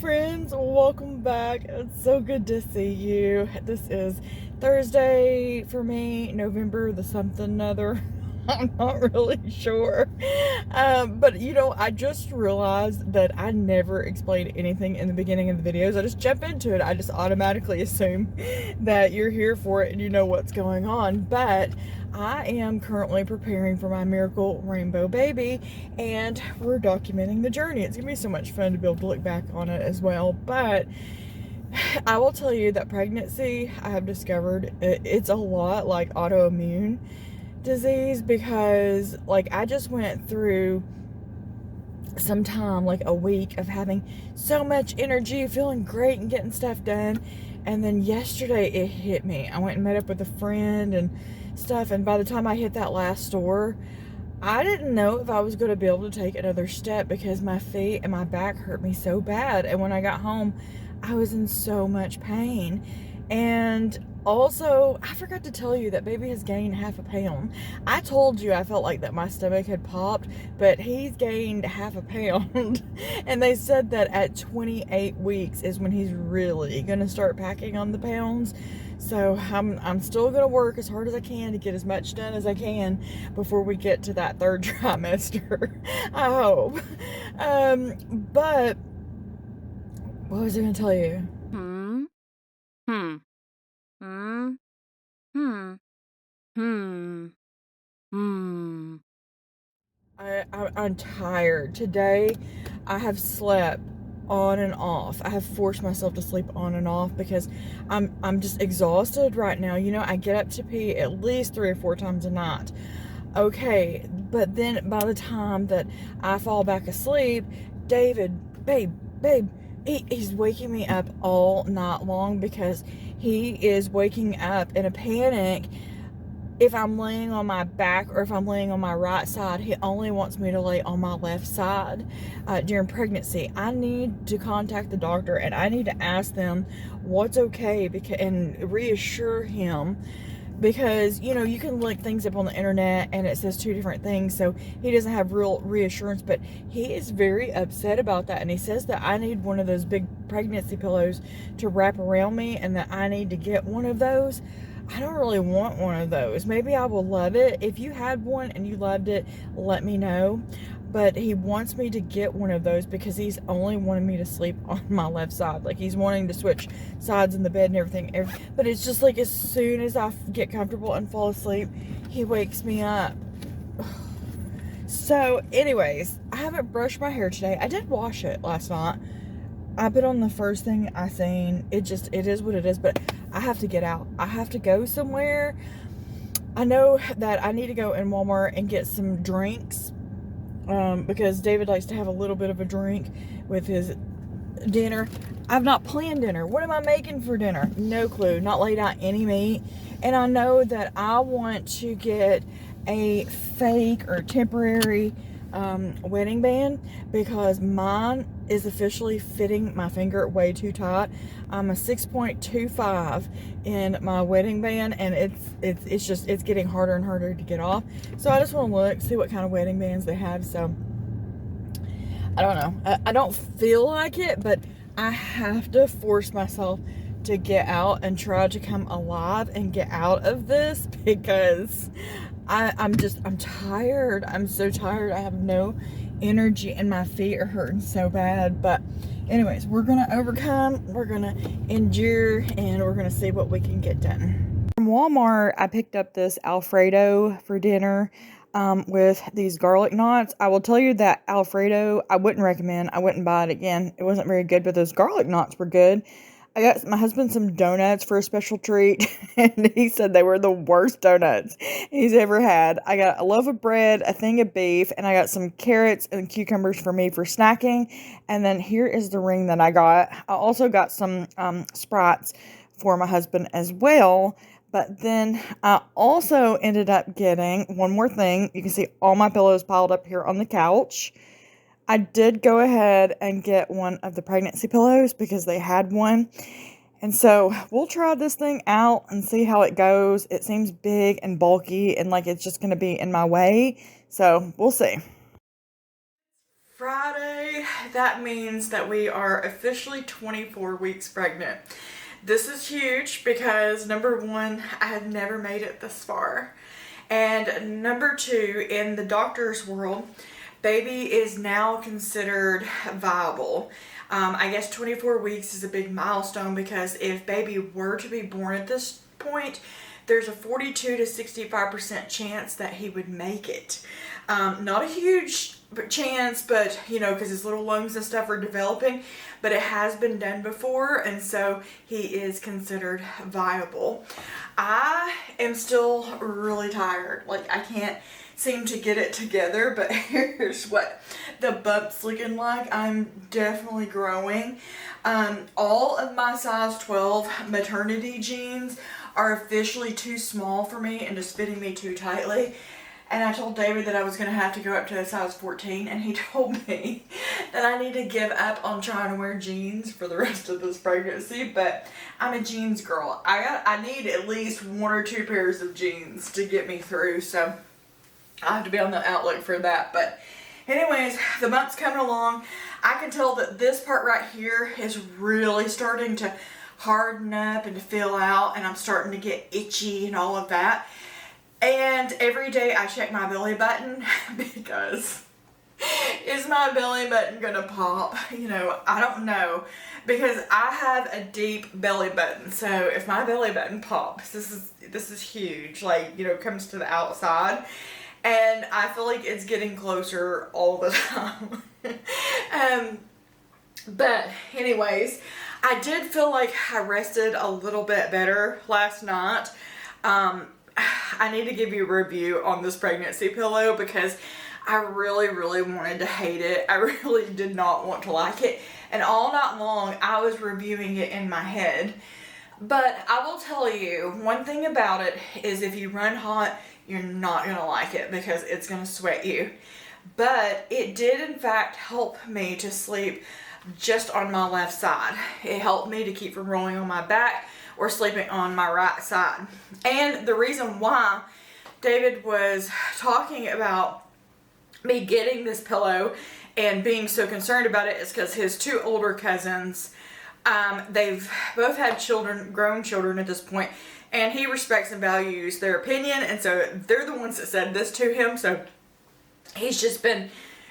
friends, welcome back. It's so good to see you. This is Thursday for me, November the something other. I'm not really sure. But I just realized that I never explained anything in the beginning of the videos. I just jump into it. I just automatically assume that you're here for it and you know what's going on. But I am currently preparing for my miracle rainbow baby, and we're documenting the journey. It's gonna be so much fun to be able to look back on it as well. But I will tell you that pregnancy, I have discovered, it's a lot like autoimmune disease, because like I just went through some time, like a week of having so much energy, feeling great and getting stuff done. And then yesterday it hit me. I went and met up with a friend and stuff, and by the time I hit that last store, I didn't know if I was going to be able to take another step because my feet and my back hurt me so bad. And when I got home, I was in so much pain. And also, I forgot to tell you that baby has gained half a pound. I told you I felt like that my stomach had popped, but he's gained half a pound. And they said that at 28 weeks is when he's really going to start packing on the pounds. So I'm still going to work as hard as I can to get as much done as I can before we get to that third trimester. I hope. But what was I going to tell you? Hmm. Hmm. Hmm. Hmm. Hmm. Hmm. I'm tired. Today, I have slept on and off. I have forced myself to sleep on and off because I'm just exhausted right now. I get up to pee at least 3 or 4 times a night. Okay, but then by the time that I fall back asleep, David, babe, he's waking me up all night long because he is waking up in a panic. If I'm laying on my back or if I'm laying on my right side, he only wants me to lay on my left side during pregnancy. I need to contact the doctor and I need to ask them what's okay and reassure him, because you can look things up on the internet and it says two different things, so he doesn't have real reassurance. But he is very upset about that, and he says that I need one of those big pregnancy pillows to wrap around me and that I need to get one of those. I don't really want one of those. Maybe I will love it. If you had one and you loved it, let me know. But he wants me to get one of those because he's only wanting me to sleep on my left side. Like, he's wanting to switch sides in the bed and everything. But it's just like as soon as I get comfortable and fall asleep, he wakes me up. So anyways, I haven't brushed my hair today. I did wash it last night. I put on the first thing I seen. It is what it is. But I have to get out. I have to go somewhere. I know that I need to go in Walmart and get some drinks, because David likes to have a little bit of a drink with his dinner. I've not planned dinner. What am I making for dinner? No clue. Not laid out any meat. And I know that I want to get a fake or temporary wedding band because mine is officially fitting my finger way too tight. I'm a 6.25 in my wedding band, and it's getting harder and harder to get off. So I just want to look, see what kind of wedding bands they have. So I don't know. I don't feel like it, but I have to force myself to get out and try to come alive and get out of this, because I'm tired. I'm so tired. I have no energy and my feet are hurting so bad. But anyways, we're going to overcome. We're going to endure, and we're going to see what we can get done. From Walmart, I picked up this Alfredo for dinner. With these garlic knots. I will tell you that Alfredo, I wouldn't recommend. I wouldn't buy it again. It wasn't very good, but those garlic knots were good. I got my husband some donuts for a special treat, and he said they were the worst donuts he's ever had. I got a loaf of bread, a thing of beef, and I got some carrots and cucumbers for me for snacking. And then here is the ring that I got. I also got some Sprites for my husband as well. But then I also ended up getting one more thing. You can see all my pillows piled up here on the couch. I did go ahead and get one of the pregnancy pillows because they had one. And so we'll try this thing out and see how it goes. It seems big and bulky and like it's just going to be in my way. So we'll see. Friday, that means that we are officially 24 weeks pregnant. This is huge because number one, I have never made it this far. And number two, in the doctor's world, baby is now considered viable. I guess 24 weeks is a big milestone because if baby were to be born at this point, there's a 42 to 65% chance that he would make it. Not a huge chance, but you know, because his little lungs and stuff are developing, but it has been done before, and so he is considered viable. I am still really tired. Like, I can't seem to get it together, but here's what the bump's looking like. I'm definitely growing. All of my size 12 maternity jeans are officially too small for me and just fitting me too tightly. And I told David that I was going to have to go up to a size 14, and he told me that I need to give up on trying to wear jeans for the rest of this pregnancy, but I'm a jeans girl. I need at least 1 or 2 pairs of jeans to get me through, so I have to be on the outlook for that. But anyways, the month's coming along. I can tell that this part right here is really starting to harden up and to fill out, and I'm starting to get itchy and all of that. And every day I check my belly button because is my belly button gonna pop? You know, I don't know, because I have a deep belly button. So if my belly button pops, this is huge, like, you know, comes to the outside, and I feel like it's getting closer all the time. But anyways, I did feel like I rested a little bit better last night. I need to give you a review on this pregnancy pillow because I really, really wanted to hate it. I really did not want to like it. And all night long, I was reviewing it in my head. But I will tell you, one thing about it is if you run hot, you're not going to like it because it's going to sweat you. But it did, in fact, help me to sleep just on my left side. It helped me to keep from rolling on my back or sleeping on my right side. And the reason why David was talking about me getting this pillow and being so concerned about it is because his 2 older cousins, they've both had children, grown children at this point, and he respects and values their opinion, and so they're the ones that said this to him. So he's just been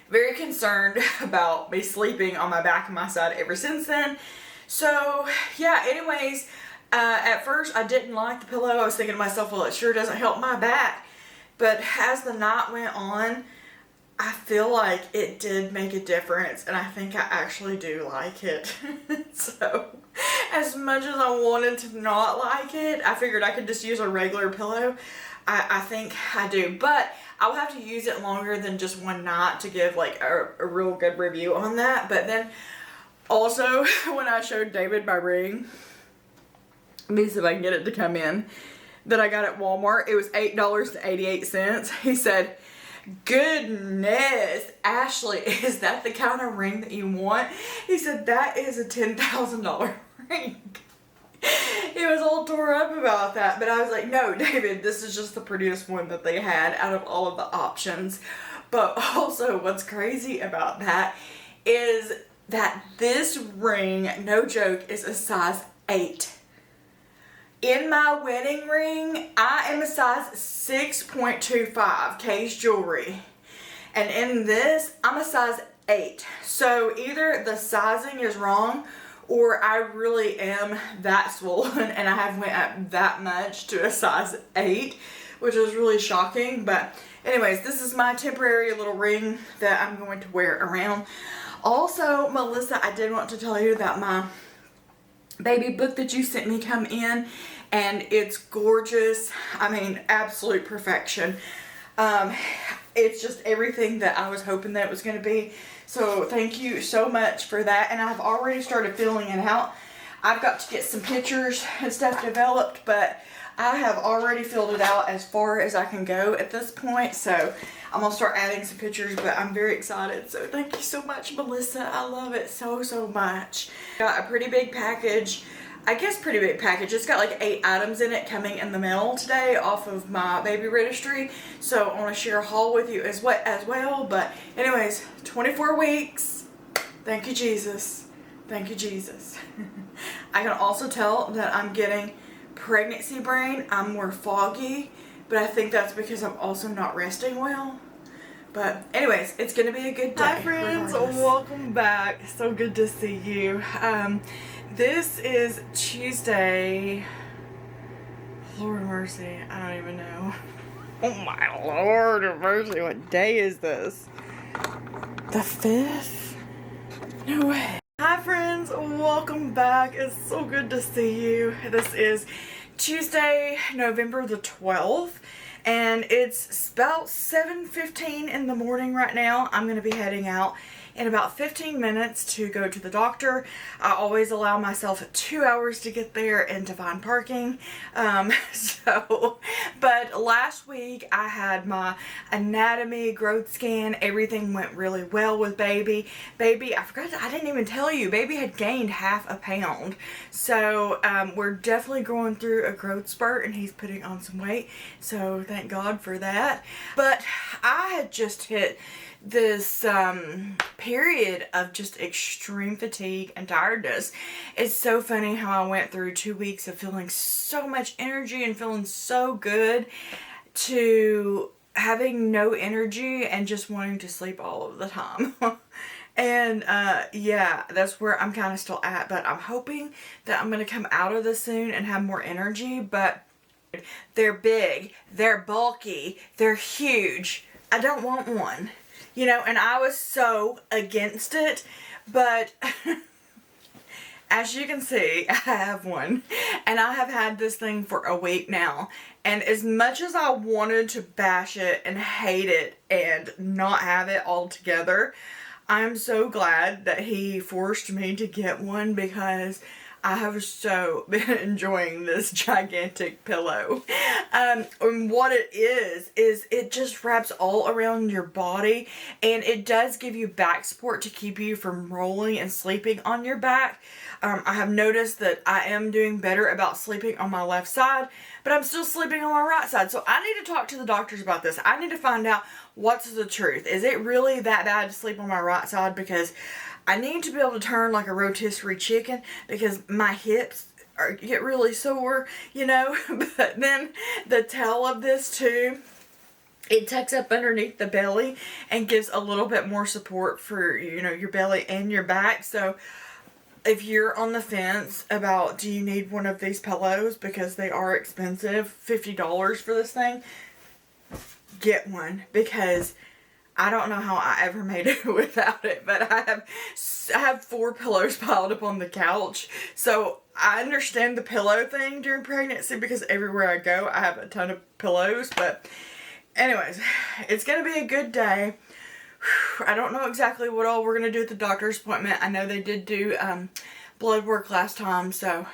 very concerned about me sleeping on my back and my side ever since then. So yeah, anyways, at first I didn't like the pillow. I was thinking to myself, well, it sure doesn't help my back. But as the night went on, I feel like it did make a difference, and I think I actually do like it. So as much as I wanted to not like it, I figured I could just use a regular pillow. I think I do, but I'll have to use it longer than just one night to give like a real good review on that. But then also, when I showed David my ring, let me see if I can get it to come in, that I got at Walmart, it was $8.88. He said, "Goodness, Ashley, is that the kind of ring that you want?" He said, "That is a $10,000 ring." He was all tore up about that, but I was like, "No, David, this is just the prettiest one that they had out of all of the options." But also, what's crazy about that is that this ring, no joke, is a size 8. In my wedding ring, I am a size 6.25 K's jewelry. And in this, I'm a size 8. So either the sizing is wrong, or I really am that swollen and I have went up that much to a size 8, which is really shocking. But anyways, this is my temporary little ring that I'm going to wear around. Also, Melissa, I did want to tell you that my baby book that you sent me come in, and it's gorgeous. I mean, absolute perfection. It's just everything that I was hoping that it was going to be. So thank you so much for that. And I've already started filling it out. I've got to get some pictures and stuff developed, but I have already filled it out as far as I can go at this point. So I'm going to start adding some pictures, but I'm very excited. So thank you so much, Melissa. I love it so, so much. Got a pretty big package. I guess pretty big package. It's got like 8 items in it coming in the mail today off of my baby registry. So I want to share a haul with you as well. But anyways, 24 weeks. Thank you, Jesus. Thank you, Jesus. I can also tell that I'm getting pregnancy brain. I'm more foggy, but I think that's because I'm also not resting well. But anyways, it's gonna be a good day. Hi friends, welcome back. So good to see you. This is Tuesday. Lord of mercy, I don't even know. Oh my Lord of mercy, what day is this? The 5th? No way. Hi friends, welcome back. It's so good to see you. This is Tuesday, November the 12th. And it's about 7:15 in the morning right now. I'm going to be heading out in about 15 minutes to go to the doctor. I always allow myself 2 hours to get there and to find parking. But last week I had my anatomy growth scan. Everything went really well with baby. Baby, I didn't even tell you, baby had gained half a pound. So we're definitely going through a growth spurt and he's putting on some weight. So thank God for that. But I had just hit this period of just extreme fatigue and tiredness. It's so funny how I went through 2 weeks of feeling so much energy and feeling so good to having no energy and just wanting to sleep all of the time. And yeah, that's where I'm kind of still at, but I'm hoping that I'm going to come out of this soon and have more energy. But they're big, they're bulky, they're huge. I don't want one. You know, and I was so against it, but as you can see, I have one. And I have had this thing for a week now. And as much as I wanted to bash it and hate it and not have it all together, I'm so glad that he forced me to get one because I have so been enjoying this gigantic pillow. And what it is it just wraps all around your body, and it does give you back support to keep you from rolling and sleeping on your back. I have noticed that I am doing better about sleeping on my left side, but I'm still sleeping on my right side. So I need to talk to the doctors about this. I need to find out what's the truth. Is it really that bad to sleep on my right side? Because I need to be able to turn like a rotisserie chicken because my hips get really sore, you know. But then the tail of this too, it tucks up underneath the belly and gives a little bit more support for, you know, your belly and your back. So if you're on the fence about do you need one of these pillows because they are expensive, $50 for this thing, get one, because I don't know how I ever made it without it, but I have 4 pillows piled up on the couch. So I understand the pillow thing during pregnancy because everywhere I go, I have a ton of pillows. But anyways, it's going to be a good day. I don't know exactly what all we're going to do at the doctor's appointment. I know they did do blood work last time, so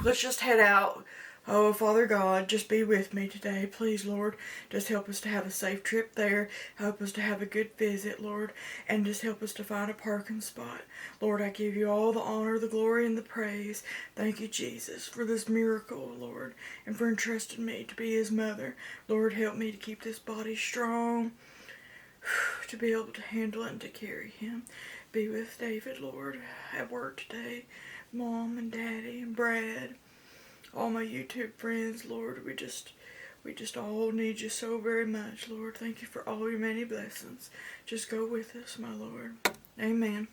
let's just head out. Oh, Father God, just be with me today. Please, Lord, just help us to have a safe trip there. Help us to have a good visit, Lord, and just help us to find a parking spot. Lord, I give you all the honor, the glory, and the praise. Thank you, Jesus, for this miracle, Lord, and for entrusting me to be his mother. Lord, help me to keep this body strong, to be able to handle it and to carry him. Be with David, Lord, at work today. Mom and Daddy and Brad. All my YouTube friends, Lord, we just all need you so very much, Lord. Thank you for all your many blessings. Just go with us, my Lord. Amen.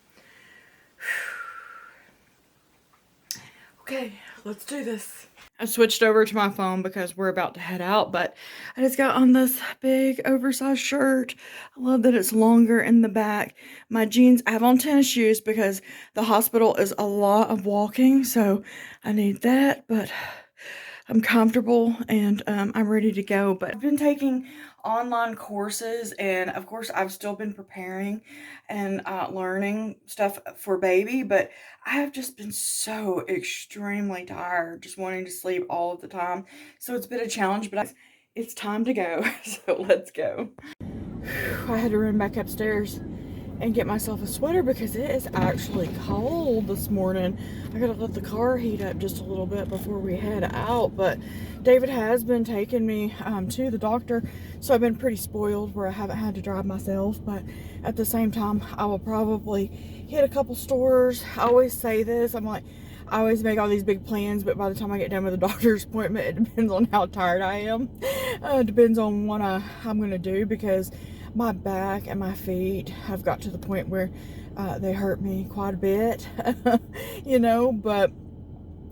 Okay, let's do this. I switched over to my phone because we're about to head out, but I just got on this big oversized shirt. I love that it's longer in the back. My jeans, I have on tennis shoes because the hospital is a lot of walking, so I need that, but I'm comfortable and I'm ready to go. But I've been taking online courses, and of course I've still been preparing and learning stuff for baby, but I have just been so extremely tired, just wanting to sleep all of the time. So it's been a challenge, but it's time to go. So let's go. I had to run back upstairs and get myself a sweater because it is actually cold this morning. I gotta let the car heat up just a little bit before we head out. But David has been taking me to the doctor, so I've been pretty spoiled where I haven't had to drive myself. But at the same time, I will probably hit a couple stores. I always say this, I'm like, I always make all these big plans, but by the time I get done with the doctor's appointment, it depends on how tired I am. It depends on what I'm going to do, because my back and my feet have got to the point where they hurt me quite a bit, you know, but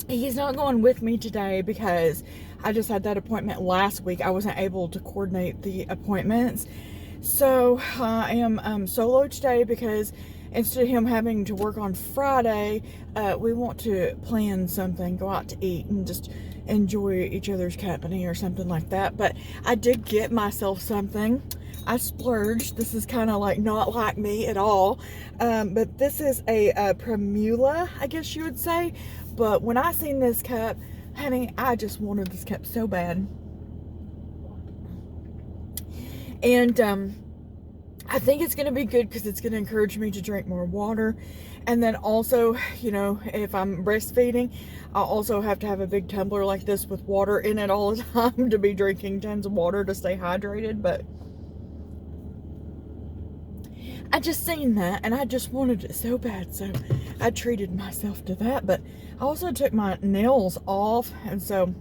he's not going with me today because I just had that appointment last week. I wasn't able to coordinate the appointments. So I am solo today because instead of him having to work on Friday, we want to plan something, go out to eat and just enjoy each other's company or something like that. But I did get myself something. I splurged. This is kind of like not like me at all. But this is a Primula, I guess you would say. But when I seen this cup, honey, I just wanted this cup so bad. And I think it's going to be good because it's going to encourage me to drink more water. And then also, you know, if I'm breastfeeding, I'll also have to have a big tumbler like this with water in it all the time to be drinking tons of water to stay hydrated. But I just seen that and I just wanted it so bad, so I treated myself to that. But I also took my nails off, and so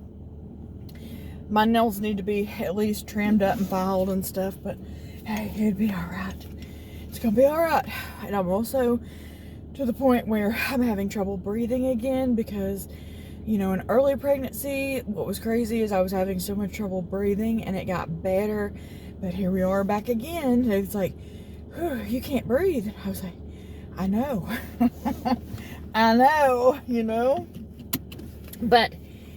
my nails need to be at least trimmed up and filed and stuff. But hey, it'd be all right. It's gonna be all right. And I'm also to the point where I'm having trouble breathing again because, you know, in early pregnancy, what was crazy is I was having so much trouble breathing and it got better. But here we are back again. It's like, you can't breathe. I was like, I know. I know, you know. But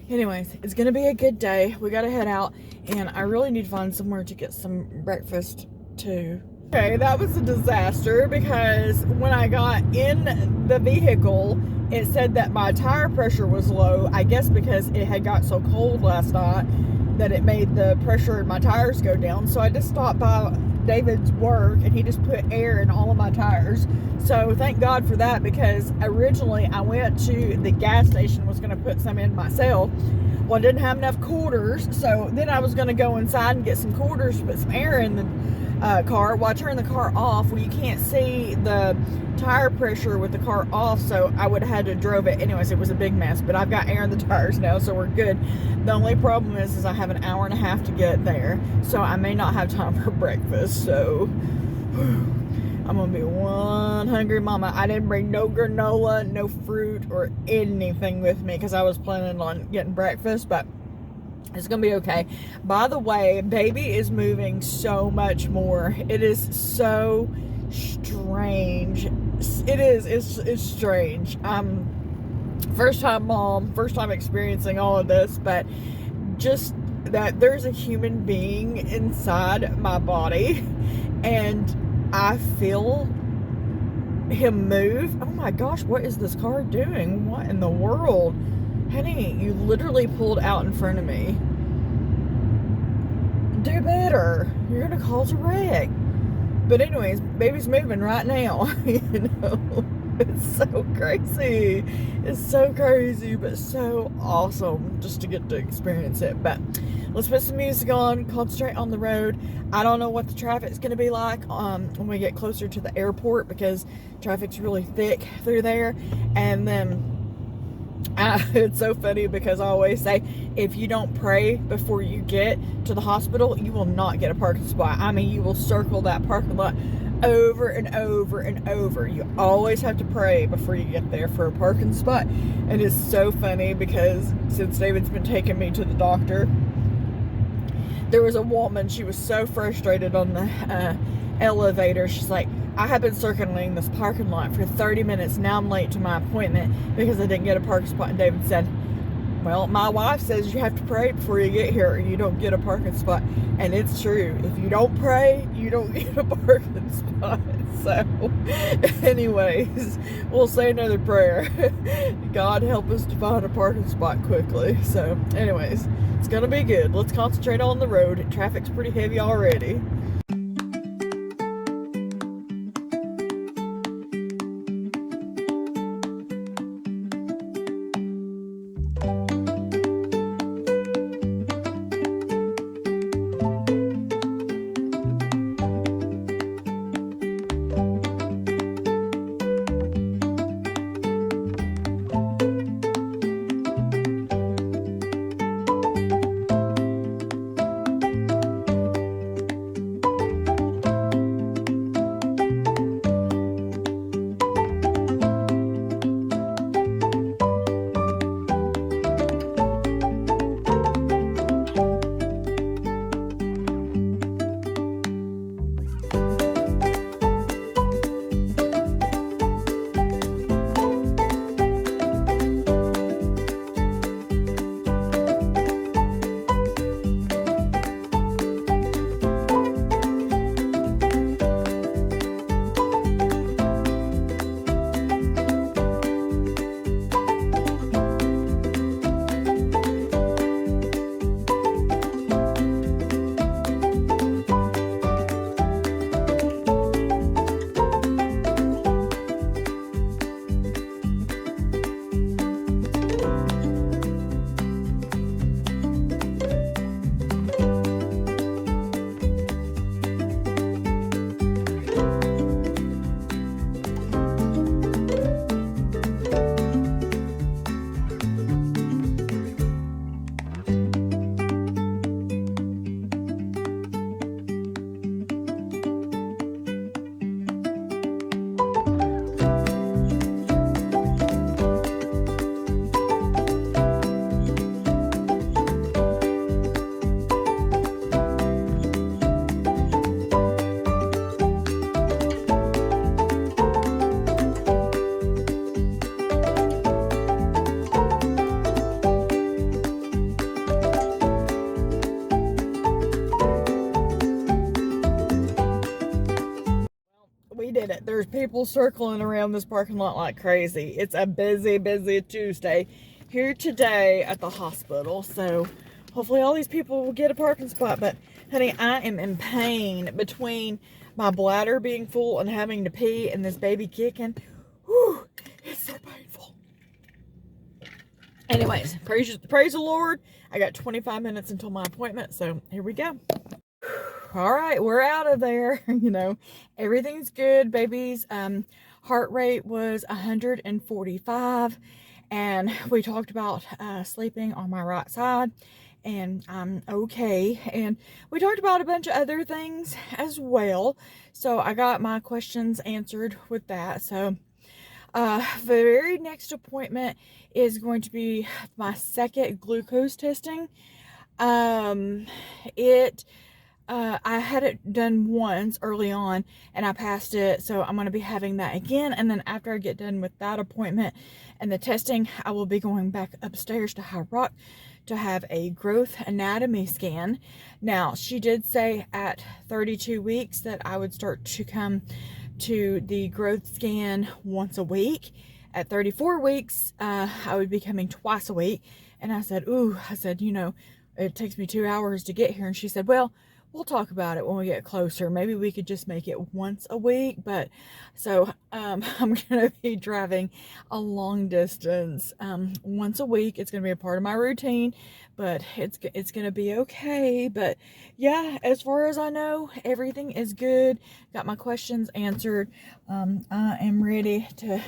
anyways, it's gonna be a good day. We gotta head out, and I really need to find somewhere to get some breakfast too. Okay, that was a disaster because when I got in the vehicle, it said that my tire pressure was low. I guess because it had got so cold last night that it made the pressure in my tires go down. So I just stopped by David's work and he just put air in all of my tires. So thank God for that, because originally I went to the gas station, was going to put some in myself. Well, I didn't have enough quarters, so then I was going to go inside and get some quarters to put some air in the car. Well, I turned the car off. Well, you can't see the tire pressure with the car off, so I would have had to drove it. Anyways, it was a big mess, but I've got air in the tires now, so we're good. The only problem is I have an hour and a half to get there, so I may not have time for breakfast. So I'm gonna be one hungry mama. I didn't bring no granola, no fruit, or anything with me because I was planning on getting breakfast, but it's gonna be okay. By the way, baby is moving so much more. It is so strange. It is. It's strange. First time mom, first time experiencing all of this, but just that there's a human being inside my body and I feel him move. Oh my gosh, what is this car doing? What in the world? Honey, you literally pulled out in front of me. Do better. You're gonna cause a wreck. But anyways, baby's moving right now. You know, it's so crazy. It's so crazy, but so awesome just to get to experience it. But let's put some music on, concentrate on the road. I don't know what the traffic's going to be like when we get closer to the airport, because traffic's really thick through there. And then it's so funny because I always say, if you don't pray before you get to the hospital, you will not get a parking spot. I mean, you will circle that parking lot over and over and over. You always have to pray before you get there for a parking spot. And it's so funny because since David's been taking me to the doctor, there was a woman, she was so frustrated on the elevator. She's like, I have been circling this parking lot for 30 minutes. Now I'm late to my appointment because I didn't get a parking spot. And David said, well, my wife says you have to pray before you get here or you don't get a parking spot. And it's true. If you don't pray, you don't get a parking spot. So anyways, we'll say another prayer. God help us to find a parking spot quickly. So anyways, it's gonna be good. Let's concentrate on the road. Traffic's pretty heavy already. did it. There's people circling around this parking lot like crazy. It's a busy, busy Tuesday here today at the hospital. So hopefully all these people will get a parking spot. But honey, I am in pain between my bladder being full and having to pee and this baby kicking. Whew, it's so painful. Anyways, praise the Lord. I got 25 minutes until my appointment, so here we go. All right, we're out of there. You know, everything's good. Baby's heart rate was 145, and we talked about sleeping on my right side, and I'm okay. And we talked about a bunch of other things as well, so I got my questions answered with that. So the very next appointment is going to be my second glucose testing. I had it done once early on and I passed it, so I'm going to be having that again. And then after I get done with that appointment and the testing, I will be going back upstairs to High Rock to have a growth anatomy scan. Now, she did say at 32 weeks that I would start to come to the growth scan once a week. At 34 weeks, I would be coming twice a week. And I said, ooh, you know, it takes me 2 hours to get here. And she said, well, we'll talk about it when we get closer. Maybe we could just make it once a week. But so I'm going to be driving a long distance once a week. It's going to be a part of my routine, but it's going to be okay. But yeah, as far as I know, everything is good. Got my questions answered. I am ready to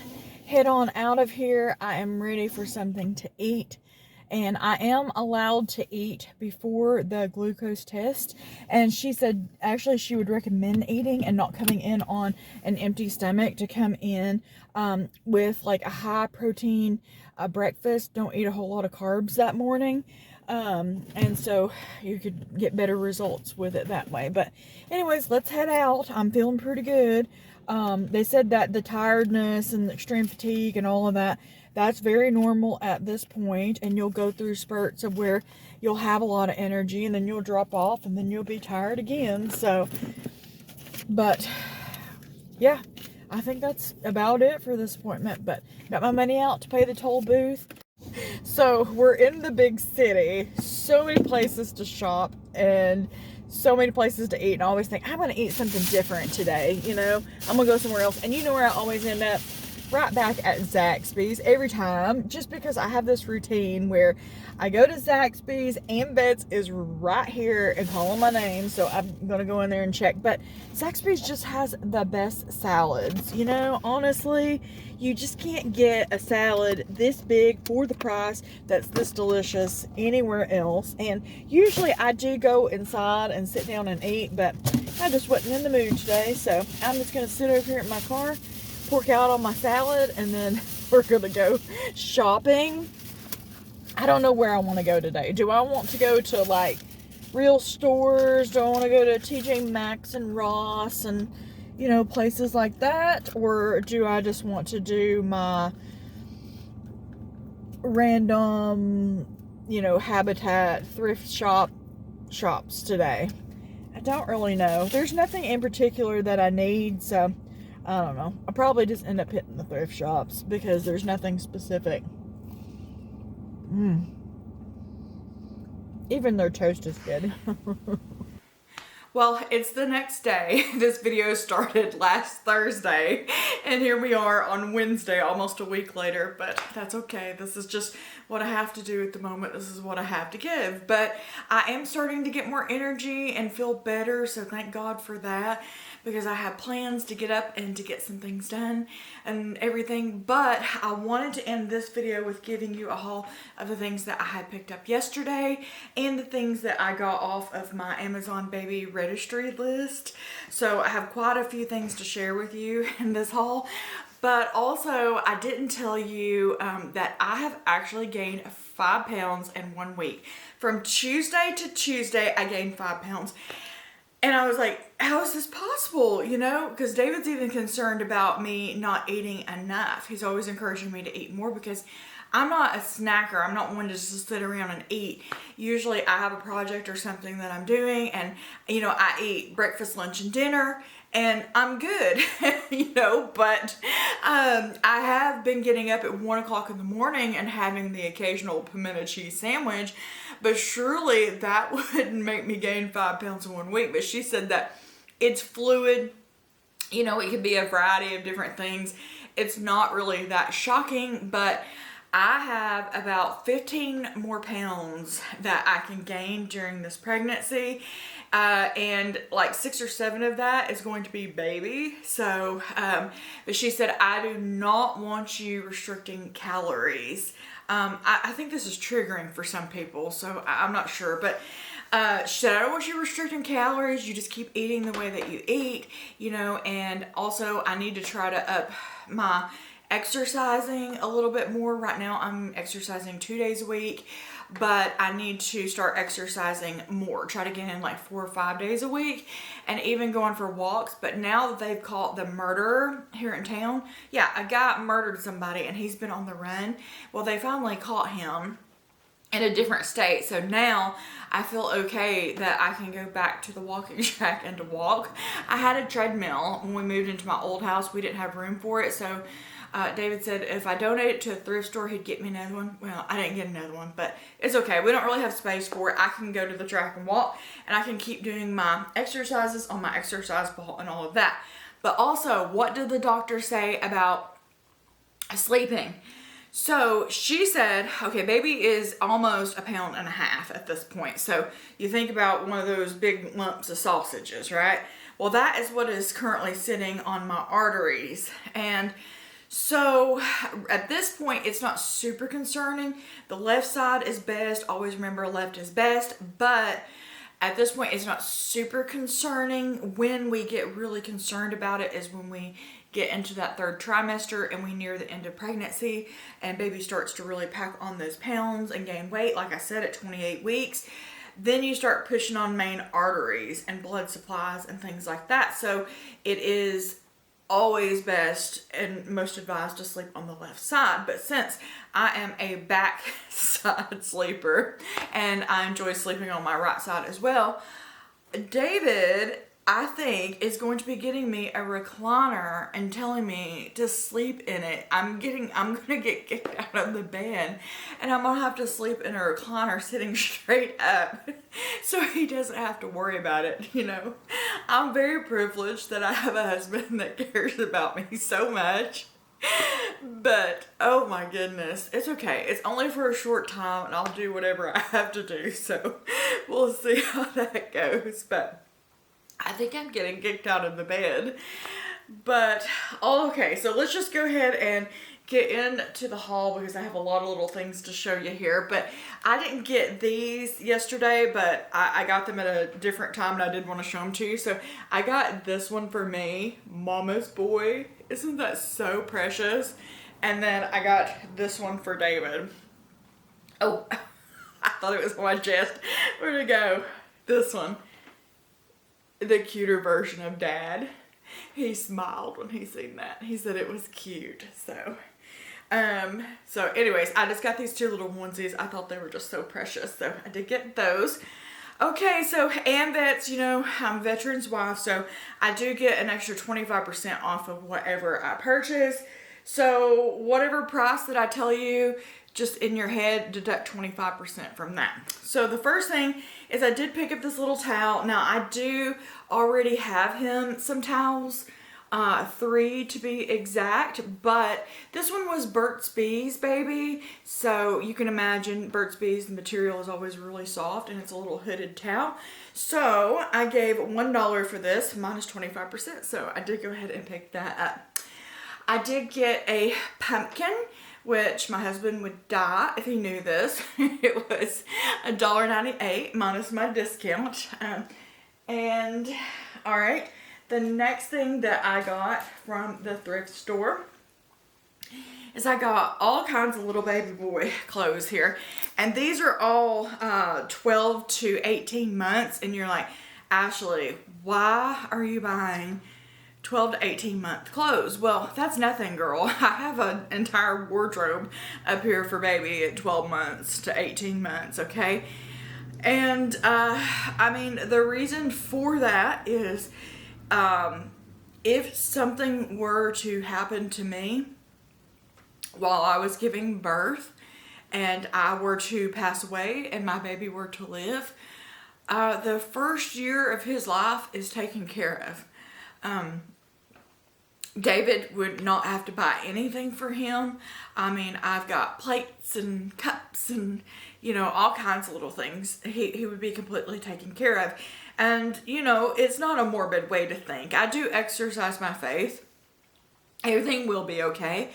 head on out of here. I am ready for something to eat. And I am allowed to eat before the glucose test. And she said, actually, she would recommend eating and not coming in on an empty stomach, to come in with like a high protein breakfast. Don't eat a whole lot of carbs that morning. And so you could get better results with it that way. But anyways, let's head out. I'm feeling pretty good. They said that the tiredness and the extreme fatigue and all of that, that's very normal at this point, and you'll go through spurts of where you'll have a lot of energy and then you'll drop off and then you'll be tired again. So, but yeah, I think that's about it for this appointment. But got my money out to pay the toll booth. So we're in the big city, so many places to shop and so many places to eat, and I always think I'm going to eat something different today. You know, I'm going to go somewhere else. And you know where I always end up? Right back at Zaxby's every time, just because I have this routine where I go to Zaxby's and Betts is right here and calling my name, so I'm gonna go in there and check. But Zaxby's just has the best salads, you know. Honestly, you just can't get a salad this big for the price that's this delicious anywhere else. And usually I do go inside and sit down and eat, but I just wasn't in the mood today, so I'm just gonna sit over here in my car, pork out on my salad, and then we're gonna go shopping. I don't know where I want to go today. Do I want to go to like real stores? Do I want to go to TJ Maxx and Ross and, you know, places like that? Or do I just want to do my random, you know, Habitat thrift shops today? I don't really know. There's nothing in particular that I need, so I don't know. I'll probably just end up hitting the thrift shops because there's nothing specific. Even their toast is good. Well, it's the next day. This video started last Thursday, and here we are on Wednesday, almost a week later, but that's okay. This is just what I have to do at the moment. This is what I have to give. But I am starting to get more energy and feel better, so thank God for that, because I have plans to get up and to get some things done and everything. But I wanted to end this video with giving you a haul of the things that I had picked up yesterday and the things that I got off of my Amazon baby registry list. So I have quite a few things to share with you in this haul. But also, I didn't tell you that I have actually gained 5 pounds in 1 week. From Tuesday to Tuesday, I gained 5 pounds. And I was like, how is this possible? You know, because David's even concerned about me not eating enough. He's always encouraging me to eat more because I'm not a snacker. I'm not one to just sit around and eat. Usually I have a project or something that I'm doing, and, you know, I eat breakfast, lunch, and dinner. and I'm good, but I have been getting up at 1 o'clock in the morning and having the occasional pimento cheese sandwich, but surely that wouldn't make me gain 5 pounds in 1 week. But she said that it's fluid, it could be a variety of different things. It's not really that shocking, but I have about 15 more pounds that I can gain during this pregnancy. And like 6 or 7 of that is going to be baby. So, but she said, I do not want you restricting calories. I think this is triggering for some people, so I'm not sure, but she said, I don't want you restricting calories. You just keep eating the way that you eat, and also I need to try to up my exercising a little bit more. Right now I'm exercising 2 days a week, but I need to start exercising more, try to get in like 4 or 5 days a week, and even going for walks. But now that they've caught the murderer here in town, yeah, a guy murdered somebody and he's been on the run. Well, they finally caught him in a different state, so now I feel okay that I can go back to the walking track and to walk. I had a treadmill when we moved into my old house. We didn't have room for it, so David said if I donate it to a thrift store, he'd get me another one. Well, I didn't get another one, but it's okay. We don't really have space for it. I can go to the track and walk, and I can keep doing my exercises on my exercise ball and all of that. But also, what did the doctor say about sleeping? So she said, okay, baby is almost 1.5 pounds at this point. So you think about one of those big lumps of sausages, right? Well, that is what is currently sitting on my arteries. And so at this point, it's not super concerning. The left side is best. Always remember, left is best. But at this point, it's not super concerning. When we get really concerned about it is when we get into that 3rd trimester and we near the end of pregnancy and baby starts to really pack on those pounds and gain weight, like I said, at 28 weeks. Then you start pushing on main arteries and blood supplies and things like that. So it is always best and most advised to sleep on the left side. But since I am a back side sleeper and I enjoy sleeping on my right side as well, David, I think, is going to be getting me a recliner and telling me to sleep in it. I'm gonna get kicked out of the bed and I'm gonna have to sleep in a recliner sitting straight up so he doesn't have to worry about it, I'm very privileged that I have a husband that cares about me so much. But oh my goodness, it's okay. It's only for a short time and I'll do whatever I have to do. So we'll see how that goes. But I think I'm getting kicked out of the bed. But okay, so let's just go ahead and get into the haul because I have a lot of little things to show you here. But I didn't get these yesterday, but I got them at a different time and I did want to show them to you. So I got this one for me, Mama's Boy. Isn't that so precious? And then I got this one for David. Oh, I thought it was on my chest. Where'd it go? This one. The cuter version of Dad. He smiled when he seen that. He said it was cute. So anyways, I just got these 2 little onesies. I thought they were just so precious. So I did get those. Okay, so AmVets, I'm a veteran's wife, so I do get an extra 25% off of whatever I purchase. So whatever price that I tell you, just in your head, deduct 25% from that. So the first thing is I did pick up this little towel. Now I do already have him some towels, 3 to be exact, but this one was Burt's Bees, baby. So you can imagine Burt's Bees, the material is always really soft and it's a little hooded towel. So I gave $1 for this, minus 25%. So I did go ahead and pick that up. I did get a pumpkin, which my husband would die if he knew this. It was $1.98 minus my discount. And all right, the next thing that I got from the thrift store is I got all kinds of little baby boy clothes here. And these are all 12 to 18 months. And you're like, Ashley, why are you buying 12 to 18 month clothes? Well, that's nothing, girl. I have an entire wardrobe up here for baby at 12 months to 18 months, okay? And I mean, the reason for that is if something were to happen to me while I was giving birth and I were to pass away and my baby were to live, the first year of his life is taken care of. David would not have to buy anything for him. I mean, I've got plates and cups and, you know, all kinds of little things. He would be completely taken care of. And, you know, it's not a morbid way to think. I do exercise my faith. Everything will be okay.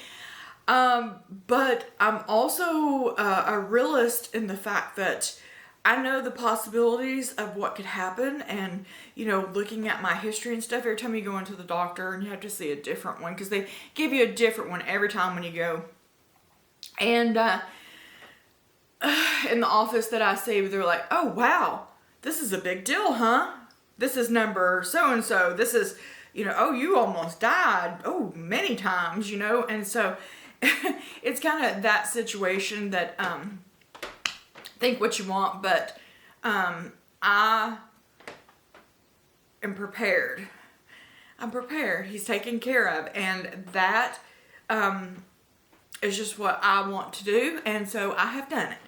But I'm also a realist in the fact that I know the possibilities of what could happen, and, you know, looking at my history and stuff, every time you go into the doctor and you have to see a different one, because they give you a different one every time when you go. And in the office that I see, they're like, oh, wow, this is a big deal, huh? This is number so-and-so. This is, you know, oh, you almost died. Oh, many times, you know. And so it's kind of that situation that, think what you want, but I am prepared. I'm prepared. He's taken care of, and that is just what I want to do, and so I have done it.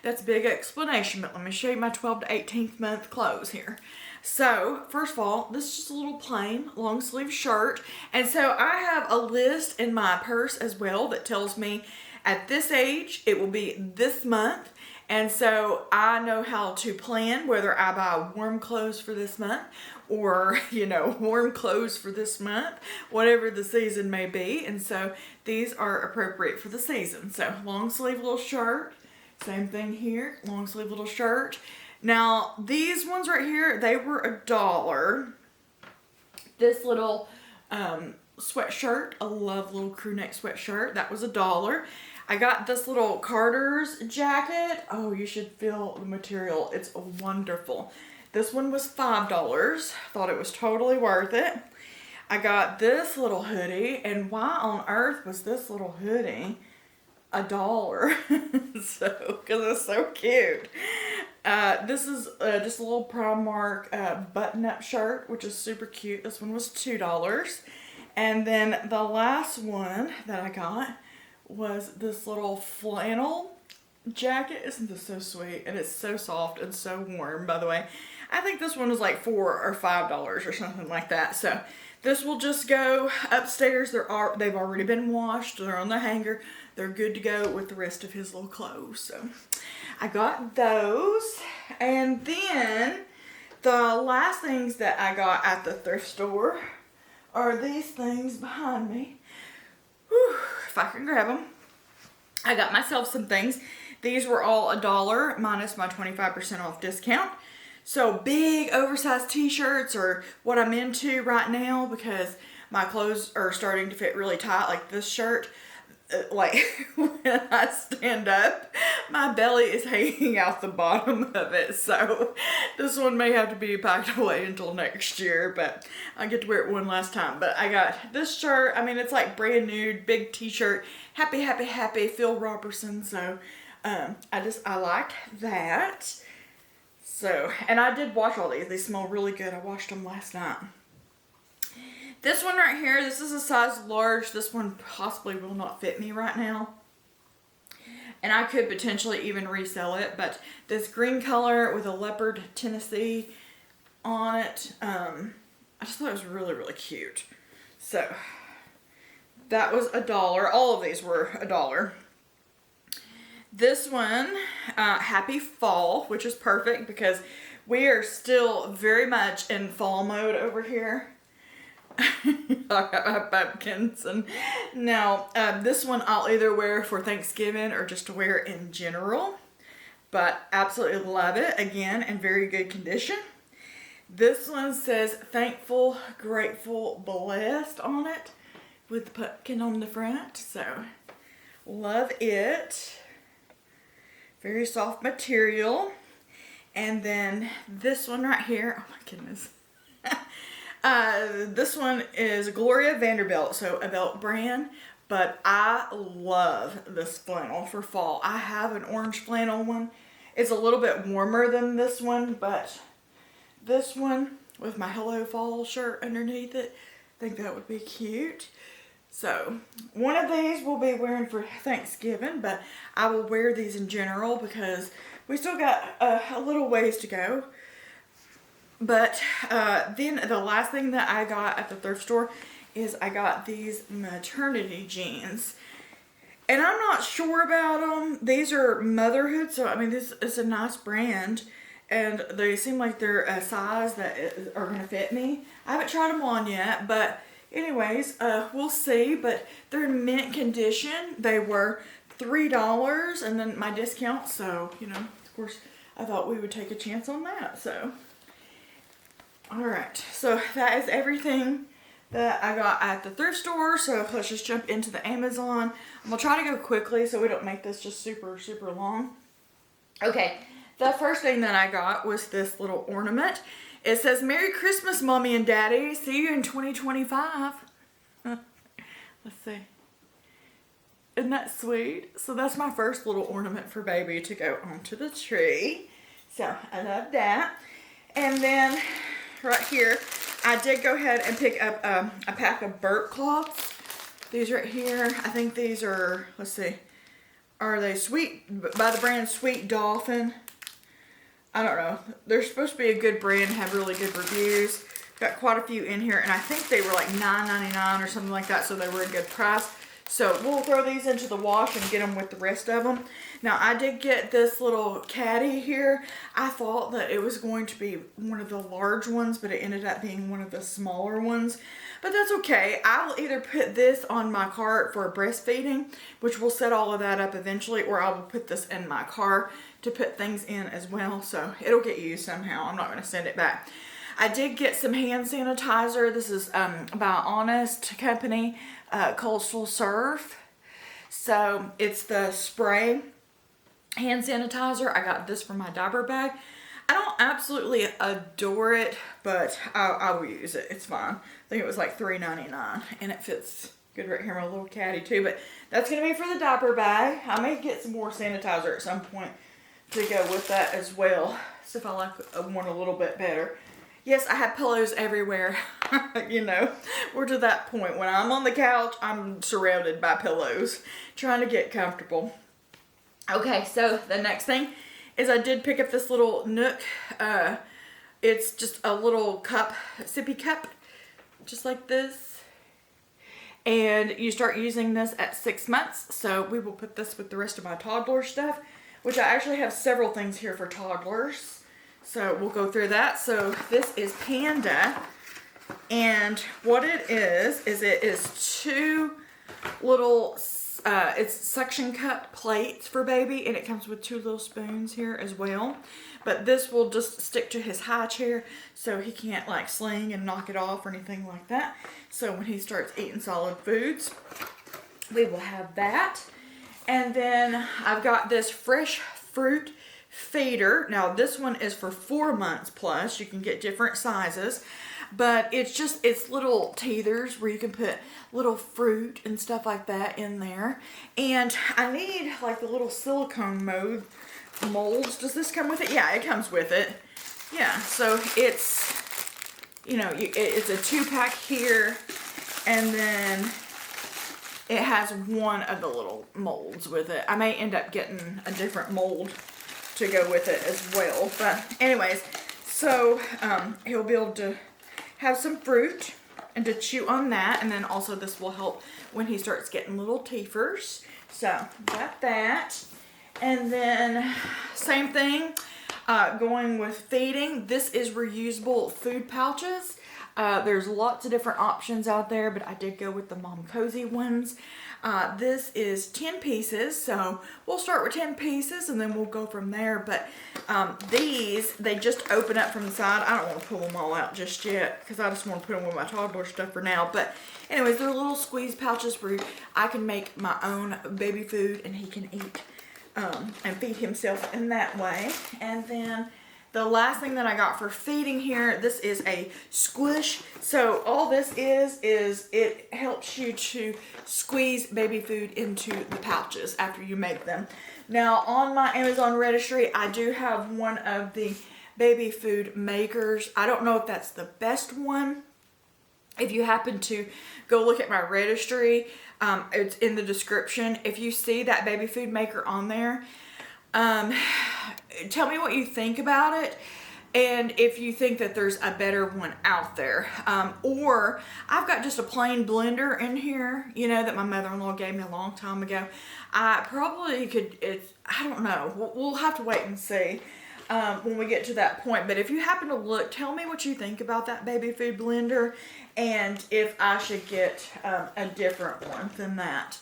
That's a big explanation, but let me show you my 12 to 18th month clothes here. So, first of all, this is just a little plain long sleeve shirt, and so I have a list in my purse as well that tells me at this age it will be this month. And so I know how to plan whether I buy warm clothes for this month or, you know, warm clothes for this month, whatever the season may be. And so these are appropriate for the season. So long sleeve little shirt, same thing here, long sleeve little shirt. Now these ones right here, they were $1. This little sweatshirt, a love little crew neck sweatshirt, that was $1. I got this little Carter's jacket. Oh, you should feel the material. It's wonderful. This one was $5. Thought it was totally worth it. I got this little hoodie, and why on earth was this little hoodie $1? So, because it's so cute. This is just a little Primark button-up shirt, which is super cute. This one was $2. And then the last one that I got was this little flannel jacket. Isn't this so sweet? And it's so soft and so warm, by the way. I think this one was like $4 or $5 or something like that. So this will just go upstairs. They've already been washed. They're on the hanger. They're good to go with the rest of his little clothes. So I got those. And then the last things that I got at the thrift store are these things behind me. Whew, if I can grab them. I got myself some things. These were all $1 minus my 25% off discount. So big oversized t-shirts are what I'm into right now because my clothes are starting to fit really tight. Like this shirt, like when I stand up, my belly is hanging out the bottom of it. So this one may have to be packed away until next year, but I get to wear it one last time. But I got this shirt. I mean, it's like brand new, big t-shirt. Happy, happy, happy, Phil Robertson. So I liked that. So, and I did wash all these. They smell really good. I washed them last night. This one right here, this is a size large. This one possibly will not fit me right now. And I could potentially even resell it. But this green color with a leopard Tennessee on it, I just thought it was really, really cute. So, that was $1. All of these were $1. This one, Happy Fall, which is perfect because we are still very much in fall mode over here. I got my pumpkins, and now this one I'll either wear for Thanksgiving or just to wear in general, but absolutely love it. Again, in very good condition. This one says thankful, grateful, blessed on it with the pumpkin on the front, so love it. Very soft material. And then this one right here, oh my goodness. This one is Gloria Vanderbilt, so a belt brand, but I love this flannel for fall. I have an orange flannel one. It's a little bit warmer than this one, but this one with my Hello Fall shirt underneath it, think that would be cute. So one of these we'll be wearing for Thanksgiving, but I will wear these in general because we still got a little ways to go. But then the last thing that I got at the thrift store is I got these maternity jeans. And I'm not sure about them. These are motherhood, so I mean this is a nice brand. And they seem like they're a size that are going to fit me. I haven't tried them on yet, but anyways, we'll see. But they're in mint condition. They were $3 and then my discount. So, you know, of course, I thought we would take a chance on that. So, alright. So, that is everything that I got at the thrift store. So, let's just jump into the Amazon. I'm going to try to go quickly so we don't make this just super, super long. Okay. The first thing that I got was this little ornament. It says, Merry Christmas, Mommy and Daddy. See you in 2025. Let's see. Isn't that sweet? So that's my first little ornament for baby to go onto the tree. So I love that. And then right here, I did go ahead and pick up a pack of burp cloths. These right here, I think these are, let's see, are they Sweet, by the brand Sweet Dolphin. I don't know. They're supposed to be a good brand, have really good reviews. Got quite a few in here, and I think they were like $9.99 or something like that, so they were a good price. So we'll throw these into the wash and get them with the rest of them. Now, I did get this little caddy here. I thought that it was going to be one of the large ones, but it ended up being one of the smaller ones. But that's okay. I will either put this on my cart for breastfeeding, which we'll set all of that up eventually, or I will put this in my car to put things in as well. So it'll get used somehow. I'm not going to send it back. I did get some hand sanitizer. This is by Honest Company, Coastal Surf. So it's the spray hand sanitizer. I got this for my diaper bag. I don't absolutely adore it, but I will use it. It's fine. I think it was like $3.99, and it fits good right here in my little caddy too. But that's going to be for the diaper bag. I may get some more sanitizer at some point to go with that as well. So if I like one a little bit better. Yes, I have pillows everywhere. You know, we're to that point. When I'm on the couch, I'm surrounded by pillows, trying to get comfortable. Okay, so the next thing is I did pick up this little Nook. It's just a little cup, sippy cup, just like this. And you start using this at 6 months. So we will put this with the rest of my toddler stuff, which I actually have several things here for toddlers. So we'll go through that. So this is Panda. And what it is it is two little, it's suction cup plates for baby. And it comes with two little spoons here as well. But this will just stick to his high chair so he can't like sling and knock it off or anything like that. So when he starts eating solid foods, we will have that. And then I've got this fresh fruit feeder. Now this one is for 4 months plus. You can get different sizes, but it's little teethers where you can put little fruit and stuff like that in there. And I need like the little silicone molds. Does this come with it? Yeah, it comes with it. Yeah, so it's, you know, it's a 2-pack here, and then it has one of the little molds with it. I may end up getting a different mold to go with it as well. But anyways, so he'll be able to have some fruit and to chew on that. And then also this will help when he starts getting little teethers. So got that. And then same thing, going with feeding. This is reusable food pouches. There's lots of different options out there, but I did go with the Mom Cozy ones. This is 10 pieces, so we'll start with 10 pieces and then we'll go from there. But these, they just open up from the side. I don't want to pull them all out just yet because I just want to put them with my toddler stuff for now. But anyways, they're little squeeze pouches where I can make my own baby food and he can eat and feed himself in that way. And then the last thing that I got for feeding here, this is a squish. So all this is it helps you to squeeze baby food into the pouches after you make them. Now on my Amazon registry, I do have one of the baby food makers. I don't know if that's the best one, If you happen to go look at my registry, it's in the description. If you see that baby food maker on there, tell me what you think about it. And if you think that there's a better one out there. Or I've got just a plain blender in here, you know, that my mother-in-law gave me a long time ago. I probably could, I don't know. We'll have to wait and see when we get to that point. But if you happen to look, tell me what you think about that baby food blender and if I should get a different one than that,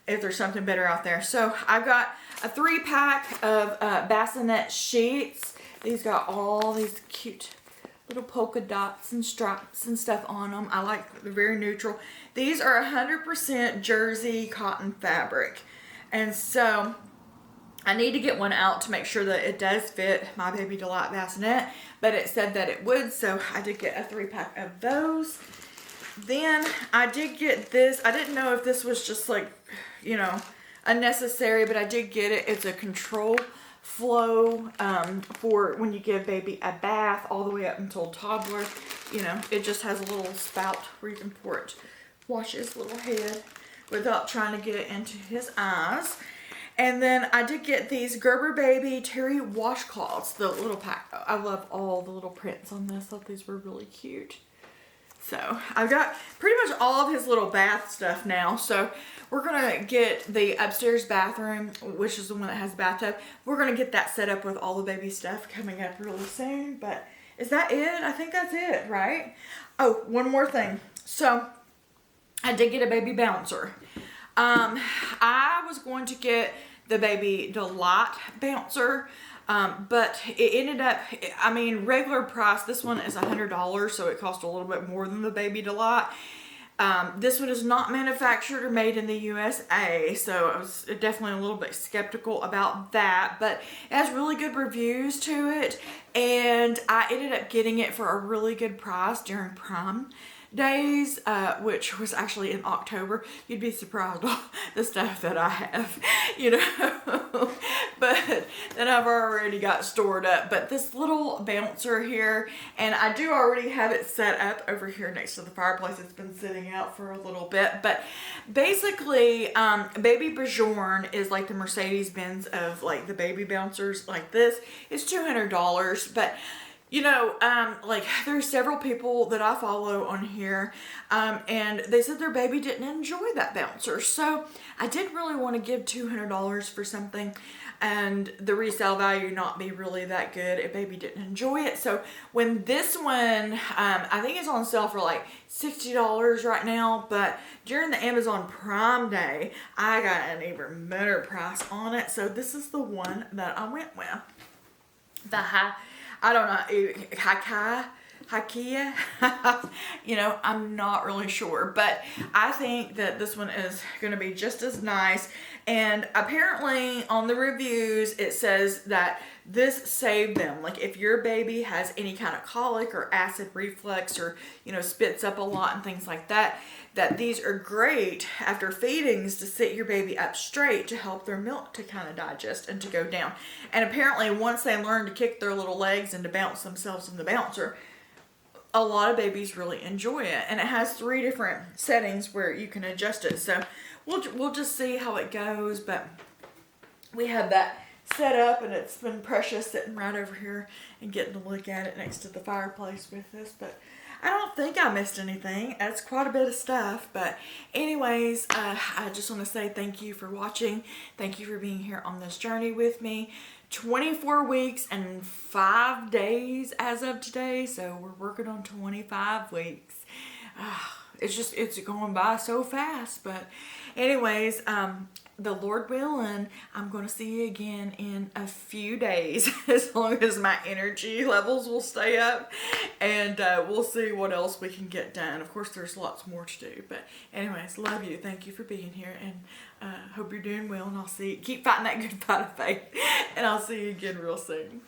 if there's something better out there. So I've got a 3-pack of bassinet sheets. These got all these cute little polka dots and stripes and stuff on them. I like, they're very neutral. These are 100% jersey cotton fabric. And so I need to get one out to make sure that it does fit my Baby Delight bassinet, but it said that it would, so I did get a 3-pack of those. Then I did get this. I didn't know if this was just like, you know, unnecessary, but I did get it. It's a control flow for when you give baby a bath all the way up until toddler. You know, it just has a little spout where you can pour it, wash his little head without trying to get it into his eyes. And then I did get these Gerber Baby Terry washcloths, the little pack. I love all the little prints on this. I thought these were really cute. So I've got pretty much all of his little bath stuff now. So we're gonna get the upstairs bathroom, which is the one that has a bathtub. We're gonna get that set up with all the baby stuff coming up really soon. But is that it? I think that's it, right? Oh, one more thing. So I did get a baby bouncer. I was going to get the Baby Delight bouncer, but it ended up, I mean, regular price, this one is $100, so it cost a little bit more than the Baby Delight. This one is not manufactured or made in the USA, so I was definitely a little bit skeptical about that, but it has really good reviews to it, and I ended up getting it for a really good price during Prime Days, which was actually in October. You'd be surprised all the stuff that I have, you know, but then I've already got stored up. But this little bouncer here, and I do already have it set up over here next to the fireplace. It's been sitting out for a little bit, but basically Baby Bjorn is like the Mercedes-Benz of like the baby bouncers like this. It's $200, but you know, like there's several people that I follow on here, and they said their baby didn't enjoy that bouncer. So I didn't really want to give $200 for something and the resale value not be really that good if baby didn't enjoy it. So when this one, I think it's on sale for like $60 right now, but during the Amazon Prime Day, I got an even better price on it. So this is the one that I went with. I don't know, Hakia, you know, I'm not really sure, but I think that this one is going to be just as nice. And apparently on the reviews, it says that this saved them. Like if your baby has any kind of colic or acid reflux or, you know, spits up a lot and things like that, that these are great after feedings to sit your baby up straight to help their milk to kind of digest and to go down. And apparently once they learn to kick their little legs and to bounce themselves in the bouncer, a lot of babies really enjoy it. And it has 3 different settings where you can adjust it. So we'll just see how it goes. But we have that set up, and it's been precious sitting right over here and getting to look at it next to the fireplace with this. But I don't think I missed anything. That's quite a bit of stuff. But anyways, I just want to say thank you for watching. Thank you for being here on this journey with me. 24 weeks and 5 days as of today. So we're working on 25 weeks. It's going by so fast. But anyways, the Lord willing, I'm going to see you again in a few days, as long as my energy levels will stay up, and we'll see what else we can get done. Of course, there's lots more to do, but anyways, love you. Thank you for being here, and hope you're doing well, and I'll see you. Keep fighting that good fight of faith, and I'll see you again real soon.